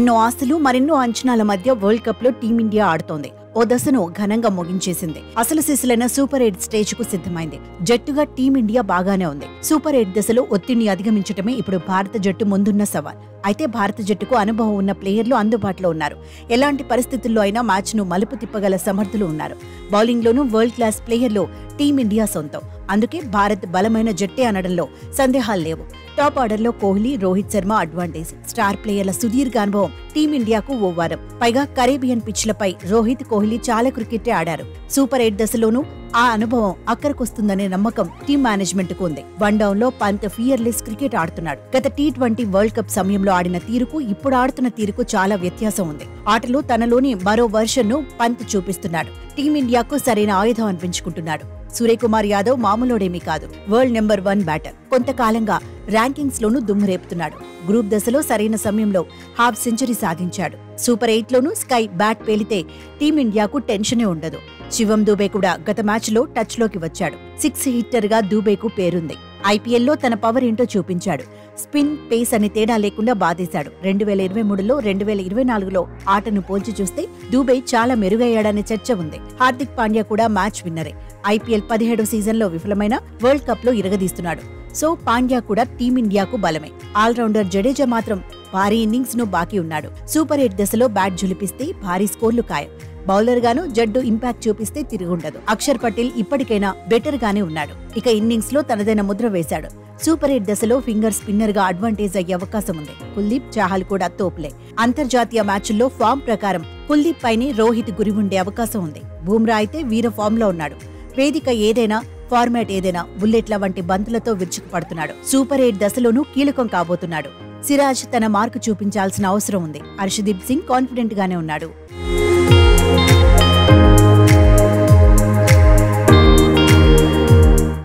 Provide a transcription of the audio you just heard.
ఎన్నో ఆశలు మరెన్నో అంచనాల మధ్య వరల్డ్ కప్ లో టీమిండియా ఆడుతోంది. ఓ దశను ఘనంగా ముగించేసింది. అసలు సిసలైన సూపర్ 8 స్టేజ్ కు సిద్ధమైంది. జట్టుగా టీమిండియా బాగానే ఉంది. సూపర్ 8 దశలో ఒత్తిడిని అధిగమించటమే ఇప్పుడు భారత జట్టు ముందున్న సవాల్. అయితే భారత జట్టుకు అనుభవం ఉన్న ప్లేయర్లు అందుబాటులో ఉన్నారు. ఎలాంటి పరిస్థితుల్లో అయినా మ్యాచ్ ను మలుపు తిప్పగల సమర్థులు ఉన్నారు. బౌలింగ్ లోనూ వరల్డ్ క్లాస్ ప్లేయర్లు టీమిండియా సొంతం. అందుకే భారత్ బలమైన జట్టే అనడంలో సందేహాలు లేవు. టాప్ ఆర్డర్ లో కోహ్లీ, రోహిత్ శర్మ అడ్వాంటేజ్. స్టార్ ప్లేయర్ల సుదీర్ఘ అనుభవం టీమిండియాకు ఓ వారం. పైగా కరేబియన్ పిచ్లపై రోహిత్, కోహ్లీ చాలా క్రికెట్టే ఆడారు. సూపర్ 8 దశలోనూ ఆ అనుభవం అక్కడికొస్తుందనే నమ్మకం టీం మేనేజ్మెంట్ కు ఉంది. వన్ డౌన్ లో పంత్ ఫియర్లెస్ క్రికెట్ ఆడుతున్నాడు. గత T20 వరల్డ్ కప్ సమయంలో ఆడిన తీరుకు ఇప్పుడు ఆడుతున్న తీరుకు చాలా వ్యత్యాసం ఉంది. ఆటలో తనలోని మరో వర్షన్ ను పంత్ చూపిస్తున్నాడు. టీమిండియాకు సరైన ఆయుధం అనిపించుకుంటున్నాడు. సూర్యకుమార్ యాదవ్ మామూలోడేమీ కాదు. World number 1 batter. కొంతకాలంగా ర్యాంకింగ్స్ లోనూ దుమ్మురేపుతున్నాడు. గ్రూప్ దశలో సరైన సమయంలో హాఫ్ సెంచరీ సాధించాడు. సూపర్ 8 లోనూ స్కై బ్యాట్ పేలితే టీమిండియాకు టెన్షనే ఉండదు. శివం దూబే కూడా గత మ్యాచ్ లో టచ్ లోకి వచ్చాడు. 6 హిట్టర్ గా దూబేకు పేరుంది. ఐపీఎల్లో తన పవర్ ఏంటో చూపించాడు. స్పిన్, పేస్ అనే తేడా లేకుండా బాధేశాడు. 2023లో 2024లో ఆటను పోల్చి చూస్తే దూబే చాలా మెరుగయ్యాడనే చర్చ ఉంది. హార్దిక్ పాండ్యా కూడా మ్యాచ్ విన్నరే. ఐపీఎల్ 17వ సీజన్లో విఫలమైన వరల్డ్ కప్ లో ఇరగదీస్తున్నాడు. సో పాండ్యా కూడా టీమిండియాకు బలమే. ఆల్రౌండర్ జడేజా మాత్రం భారీ ఇన్నింగ్స్ ను బాకీ ఉన్నాడు. సూపర్ 8 దశలో బ్యాట్ జులిపిస్తే భారీ స్కోర్లు ఖాయం. బౌలర్ గాను జడ్డు ఇంపాక్ట్ చూపిస్తే తిరుగుండదు. అక్షర్ పటేల్ ఇప్పటికైనా బెటర్ గానే ఉన్నాడు. ఇక ఇన్నింగ్స్ లో తనదైన ముద్ర వేశాడు. సూపర్ 8 దశలో ఫింగర్ స్పిన్నర్ గా అడ్వాంటేజ్ అయ్యే అవకాశం ఉంది. కుల్దీప్, చాహల్ కూడా తోపులే. అంతర్జాతీయ మ్యాచ్ల్లో ఫామ్ ప్రకారం కుల్దీప్ పైనే రోహిత్ గురి ఉండే అవకాశం ఉంది. బూమ్రా అయితే వీర ఫామ్ లో ఉన్నాడు. వేదిక ఏదైనా, ఫార్మాట్ ఏదైనా బుల్లెట్ల వంటి బంతులతో విరుచుకుపడుతున్నాడు. సూపర్ 8 దశలోనూ కీలకం కాబోతున్నాడు. సిరాజ్ తన మార్కు చూపించాల్సిన అవసరం ఉంది. హర్షదీప్ సింగ్ కాన్ఫిడెంట్ గానే ఉన్నాడు.